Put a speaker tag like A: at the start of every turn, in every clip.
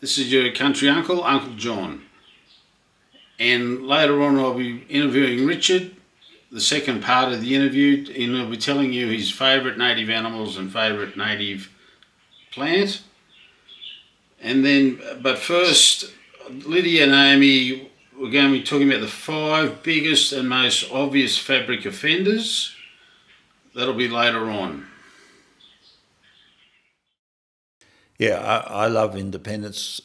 A: This is your country uncle, Uncle John. And later on I'll be interviewing Richard, the second part of the interview, and he'll be telling you his favourite native animals and favourite native plant. And then, but first, Lydia and Amy, we're going to be talking about the 5 biggest and most obvious fabric offenders. That'll be later on.
B: Yeah, I love independence.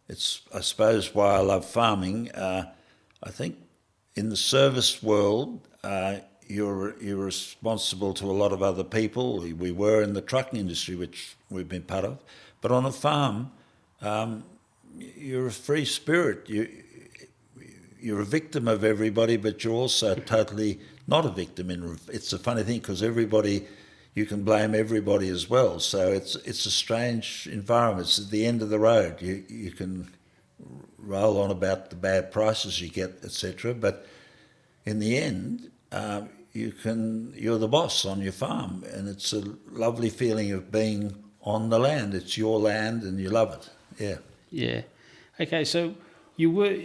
B: It's, I suppose, why I love farming. I think in the service world, you're responsible to a lot of other people. We were in the trucking industry, which we've been part of. But on a farm, you're a free spirit. You're a victim of everybody, but you're also totally not a victim. It's a funny thing because you can blame everybody as well. So it's a strange environment. It's at the end of the road. You can roll on about the bad prices you get, etc. But in the end, you're the boss on your farm, and it's a lovely feeling of being on the land. It's your land, and you love it. Yeah.
A: Yeah. Okay. So you were.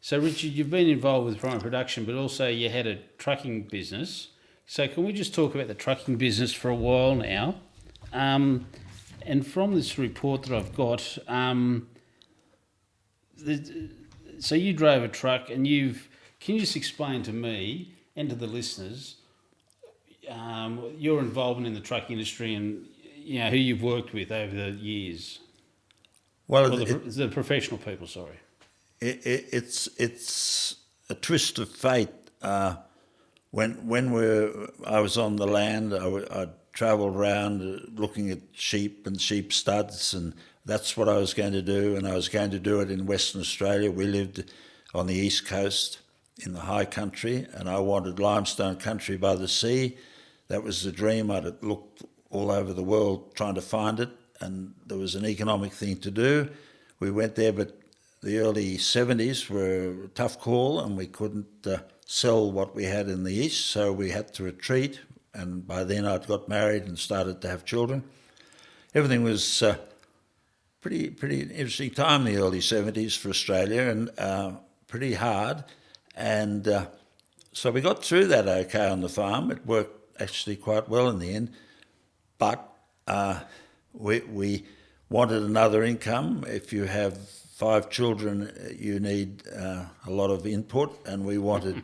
A: So Richard, you've been involved with primary production, but also you had a trucking business. So can we just talk about the trucking business for a while now? And from this report that I've got, so you drove a truck, and can you just explain to me and to the listeners your involvement in the truck industry and who you've worked with over the years?
B: Well,
A: the professional people. Sorry,
B: it's a twist of fate. When I was on the land, I travelled around looking at sheep and sheep studs, and that's what I was going to do, and I was going to do it in Western Australia. We lived on the east coast in the high country, and I wanted limestone country by the sea. That was the dream. I'd looked all over the world trying to find it, and there was an economic thing to do. We went there, but the early 70s were a tough call, and we couldn't sell what we had in the east, so we had to retreat. And by then I'd got married and started to have children. Everything was pretty interesting time in the early 70s for Australia, and pretty hard. And so we got through that okay on the farm. It worked actually quite well in the end. But we wanted another income. If you have 5 children, you need a lot of input, and we wanted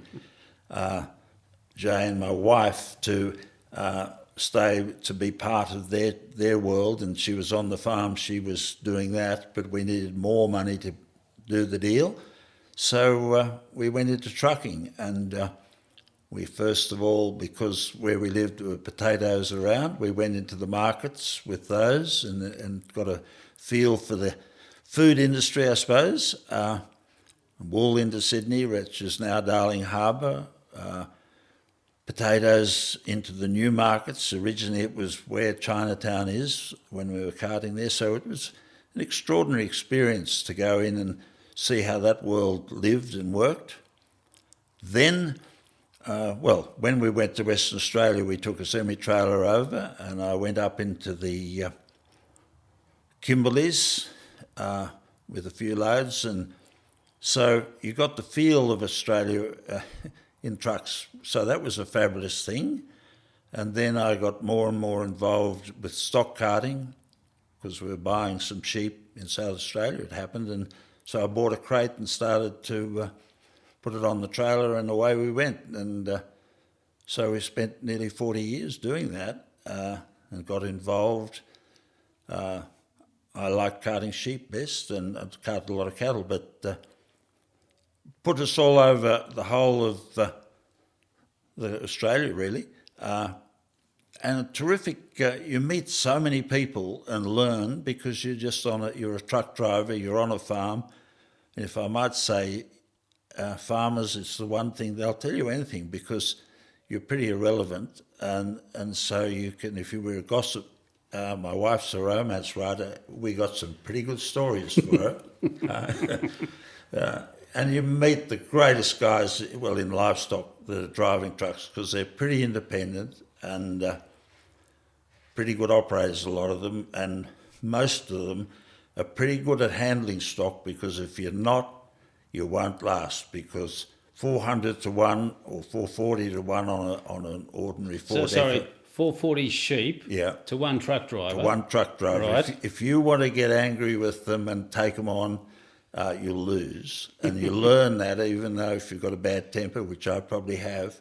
B: Jay and my wife to stay to be part of their world, and she was on the farm, she was doing that, but we needed more money to do the deal. So we went into trucking, and we first of all, because where we lived there were potatoes around, we went into the markets with those and got a feel for the food industry, I suppose. Wool into Sydney, which is now Darling Harbour. Potatoes into the new markets. Originally it was where Chinatown is when we were carting there. So it was an extraordinary experience to go in and see how that world lived and worked. Then, when we went to Western Australia, we took a semi-trailer over, and I went up into the Kimberleys with a few loads, and so you got the feel of Australia in trucks. So that was a fabulous thing. And then I got more and more involved with stock carting because we were buying some sheep in South Australia, it happened, and so I bought a crate and started to put it on the trailer, and away we went. And so we spent nearly 40 years doing that and got involved. I like carting sheep best, and I've carted a lot of cattle, but put us all over the whole of the Australia, really. And terrific, you meet so many people and learn because you're just you're a truck driver, you're on a farm. And if I might say, farmers, it's the one thing, they'll tell you anything because you're pretty irrelevant. And so you can, if you were a gossip, my wife's a romance writer, we got some pretty good stories for her. And you meet the greatest guys, well, in livestock that are driving trucks because they're pretty independent and pretty good operators, a lot of them, and most of them are pretty good at handling stock, because if you're not, you won't last, because 400 to 1 or 440 to 1 on an ordinary Ford.
A: So, sorry, 440 sheep to one truck driver.
B: To one truck driver.
A: Right.
B: If you want to get angry with them and take them on, you'll lose. And you learn that, even though if you've got a bad temper, which I probably have,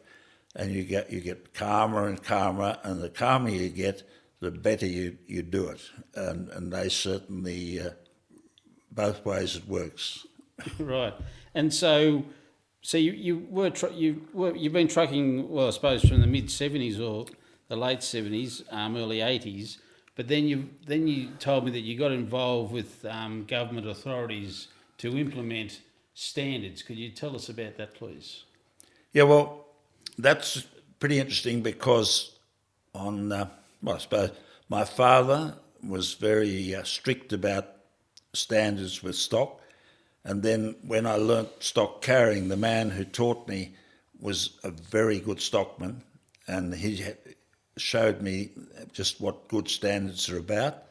B: and you get calmer and calmer, and the calmer you get, the better you do it. And they certainly, both ways it works.
A: Right. And so you've been trucking, well, I suppose from the mid-70s or the late 70s, early 80s, but then you told me that you got involved with government authorities to implement standards. Could you tell us about that, please?
B: Yeah, well, that's pretty interesting, because I suppose my father was very strict about standards with stock. And then when I learnt stock carrying, the man who taught me was a very good stockman, and he showed me just what good standards are about.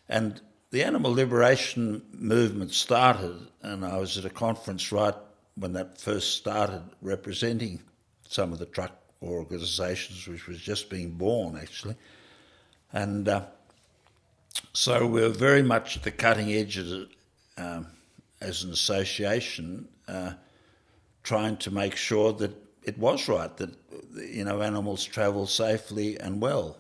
B: And the animal liberation movement started, and I was at a conference right when that first started, representing some of the truck organisations, which was just being born, actually. And so we were very much at the cutting edge of it, as an association, trying to make sure that it was right, that animals travel safely and well,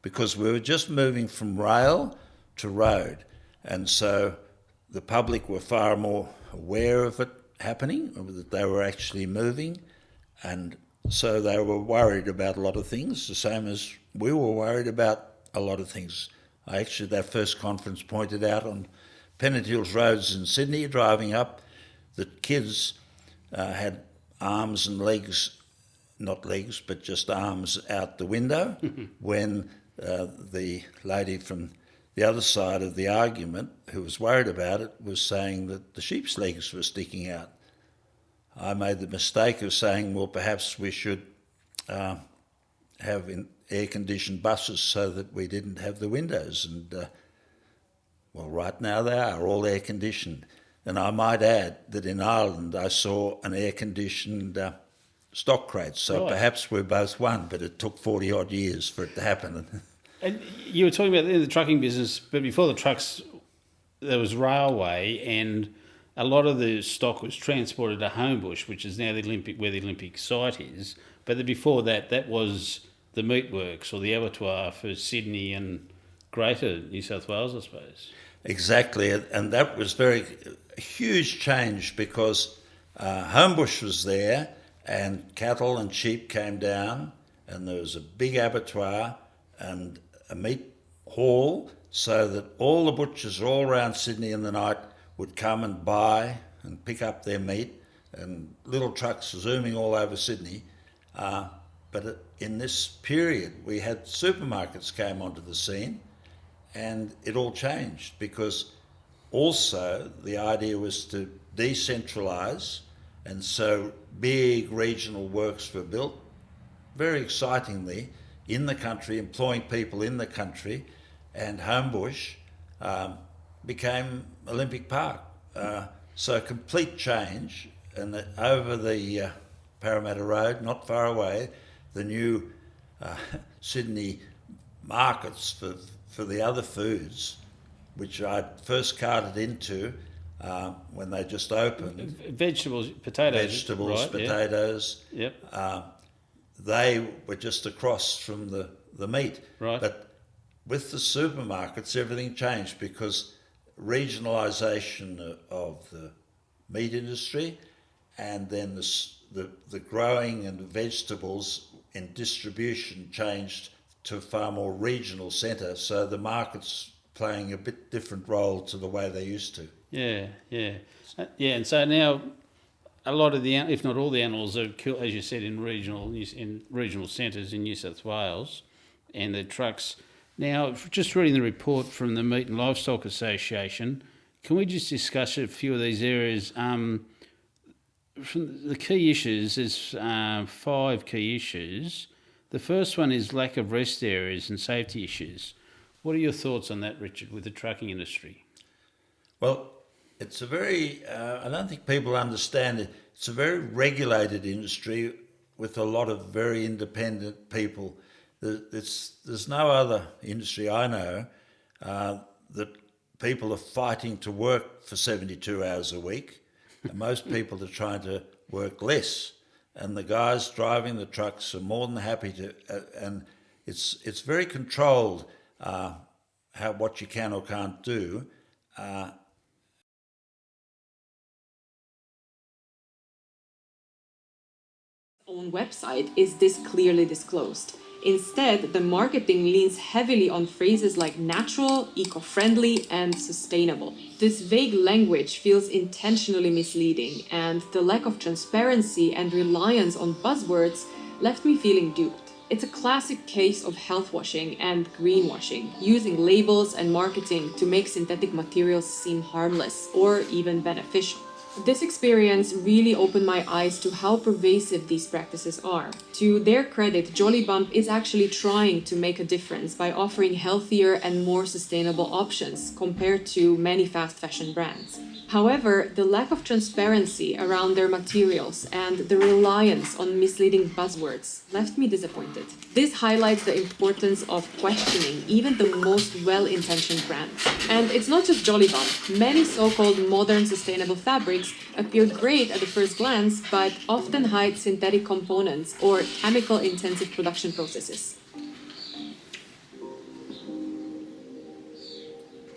B: because we were just moving from rail to road, and so the public were far more aware of it happening, that they were actually moving, and so they were worried about a lot of things, the same as we were worried about a lot of things. That first conference pointed out on Pennant Hills roads in Sydney, driving up, that kids had arms and legs, not legs, but just arms out the window, when the lady from the other side of the argument, who was worried about it, was saying that the sheep's legs were sticking out. I made the mistake of saying, well, perhaps we should have air-conditioned buses so that we didn't have the windows, and well, right now they are all air-conditioned. And I might add that in Ireland I saw an air-conditioned stock crate, so
A: right.
B: Perhaps we're both one, but it took 40-odd years for it to happen.
A: And you were talking about the trucking business, but before the trucks, there was railway, and a lot of the stock was transported to Homebush, which is now where the Olympic site is. But before that, that was the meatworks or the abattoir for Sydney and Greater New South Wales, I suppose.
B: Exactly, and that was a huge change, because Homebush was there, and cattle and sheep came down, and there was a big abattoir and a meat hall, so that all the butchers all around Sydney in the night would come and buy and pick up their meat, and little trucks zooming all over Sydney. But in this period, we had supermarkets came onto the scene, and it all changed, because also the idea was to decentralise, and so big regional works were built, very excitingly, in the country, employing people in the country, and Homebush became Olympic Park. So complete change, and over the Parramatta Road, not far away, the new Sydney markets for the other foods, which I first carted into when they just opened.
A: Vegetables, potatoes. Right,
B: potatoes.
A: Yep.
B: They were just across from the meat.
A: Right.
B: But with the supermarkets, everything changed, because regionalisation of the meat industry, and then the growing and vegetables and distribution changed to a far more regional centre, so the market's playing a bit different role to the way they used to.
A: Yeah. And so now, a lot of the, if not all the animals, are killed, as you said, in regional centres in New South Wales, and the trucks. Now, just reading the report from the Meat and Livestock Association, can we just discuss a few of these areas? From the key issues, there's 5 key issues. The first one is lack of rest areas and safety issues. What are your thoughts on that, Richard, with the trucking industry?
B: Well, it's a very, I don't think people understand it. It's a very regulated industry with a lot of very independent people. There's no other industry I know that people are fighting to work for 72 hours a week. And most people are trying to work less. And the guys driving the trucks are more than happy to, and it's very controlled what you can or can't do.
C: Own website is this clearly disclosed. Instead, the marketing leans heavily on phrases like natural, eco-friendly, and sustainable. This vague language feels intentionally misleading, and the lack of transparency and reliance on buzzwords left me feeling duped. It's a classic case of health washing and greenwashing, using labels and marketing to make synthetic materials seem harmless or even beneficial. This experience really opened my eyes to how pervasive these practices are. To their credit, Jolly Bump is actually trying to make a difference by offering healthier and more sustainable options compared to many fast fashion brands. However, the lack of transparency around their materials and the reliance on misleading buzzwords left me disappointed. This highlights the importance of questioning even the most well-intentioned brands. And it's not just Jolly Bump. Many so-called modern sustainable fabrics appear great at the first glance, but often hide synthetic components or chemical-intensive production processes.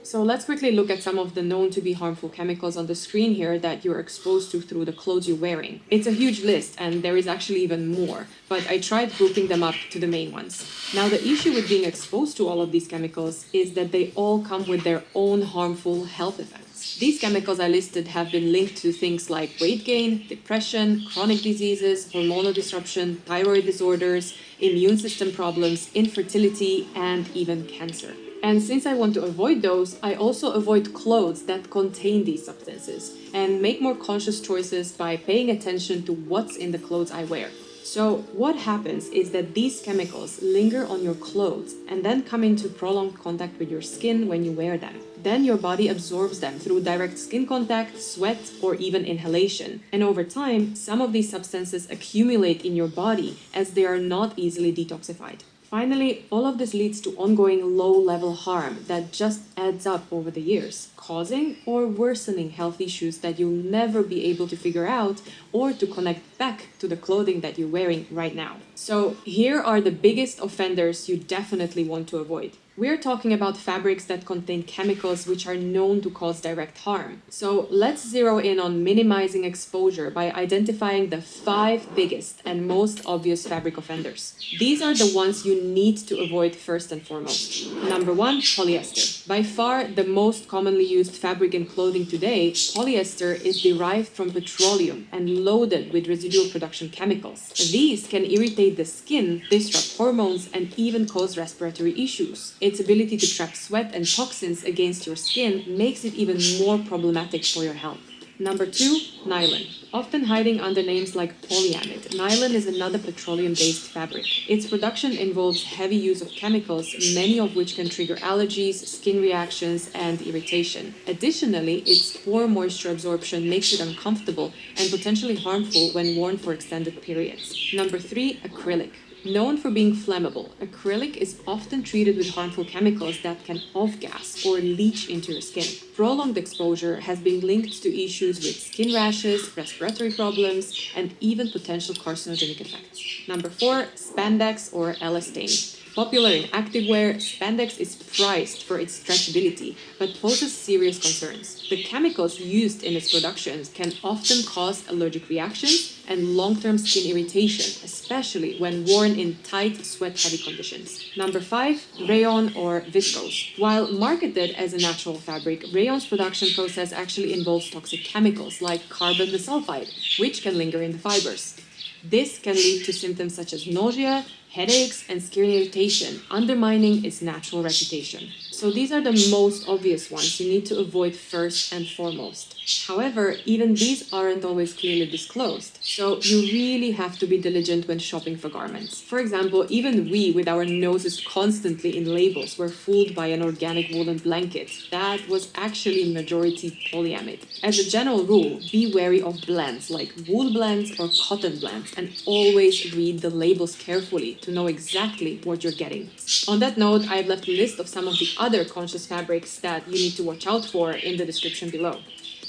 C: So let's quickly look at some of the known to be harmful chemicals on the screen here that you're exposed to through the clothes you're wearing. It's a huge list, and there is actually even more, but I tried grouping them up to the main ones. Now, the issue with being exposed to all of these chemicals is that they all come with their own harmful health effects. These chemicals I listed have been linked to things like weight gain, depression, chronic diseases, hormonal disruption, thyroid disorders, immune system problems, infertility, and even cancer. And since I want to avoid those, I also avoid clothes that contain these substances and make more conscious choices by paying attention to what's in the clothes I wear. So what happens is that these chemicals linger on your clothes and then come into prolonged contact with your skin when you wear them. Then your body absorbs them through direct skin contact, sweat, or even inhalation. And over time, some of these substances accumulate in your body as they are not easily detoxified. Finally, all of this leads to ongoing low-level harm that just adds up over the years, causing or worsening health issues that you'll never be able to figure out or to connect back to the clothing that you're wearing right now. So here are the biggest offenders you definitely want to avoid. We're talking about fabrics that contain chemicals which are known to cause direct harm. So let's zero in on minimizing exposure by identifying the 5 biggest and most obvious fabric offenders. These are the ones you need to avoid first and foremost. Number 1, polyester. By far the most commonly used fabric in clothing today, polyester is derived from petroleum and loaded with residual production chemicals. These can irritate the skin, disrupt hormones, and even cause respiratory issues. Its ability to trap sweat and toxins against your skin makes it even more problematic for your health. Number 2, nylon. Often hiding under names like polyamide, nylon is another petroleum-based fabric. Its production involves heavy use of chemicals, many of which can trigger allergies, skin reactions, and irritation. Additionally, its poor moisture absorption makes it uncomfortable and potentially harmful when worn for extended periods. Number 3, acrylic. Known for being flammable, acrylic is often treated with harmful chemicals that can off-gas or leach into your skin. Prolonged exposure has been linked to issues with skin rashes, respiratory problems, and even potential carcinogenic effects. Number 4, spandex or elastane. Popular in activewear, spandex is prized for its stretchability, but poses serious concerns. The chemicals used in its production can often cause allergic reactions and long-term skin irritation, especially when worn in tight, sweat-heavy conditions. Number 5, rayon or viscose. While marketed as a natural fabric, rayon's production process actually involves toxic chemicals like carbon disulfide, which can linger in the fibers. This can lead to symptoms such as nausea, headaches, and skin irritation, undermining its natural reputation. So these are the most obvious ones you need to avoid first and foremost. However, even these aren't always clearly disclosed, so you really have to be diligent when shopping for garments. For example, even we, with our noses constantly in labels, were fooled by an organic woolen blanket that was actually majority polyamide. As a general rule, be wary of blends like wool blends or cotton blends, and always read the labels carefully to know exactly what you're getting. On that note, I've left a list of some of the other conscious fabrics that you need to watch out for in the description below.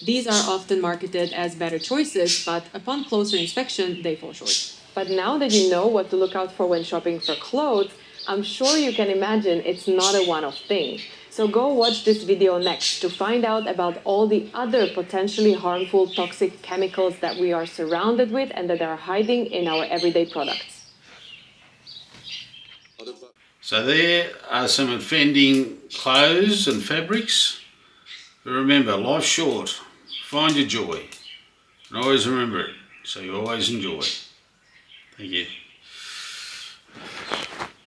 C: These are often marketed as better choices, but upon closer inspection, they fall short. But now that you know what to look out for when shopping for clothes, I'm sure you can imagine it's not a one-off thing. So go watch this video next to find out about all the other potentially harmful toxic chemicals that we are surrounded with and that are hiding in our everyday products.
A: So there are some offending clothes and fabrics. But remember, life's short. Find your joy. And always remember it, so you always enjoy. Thank you.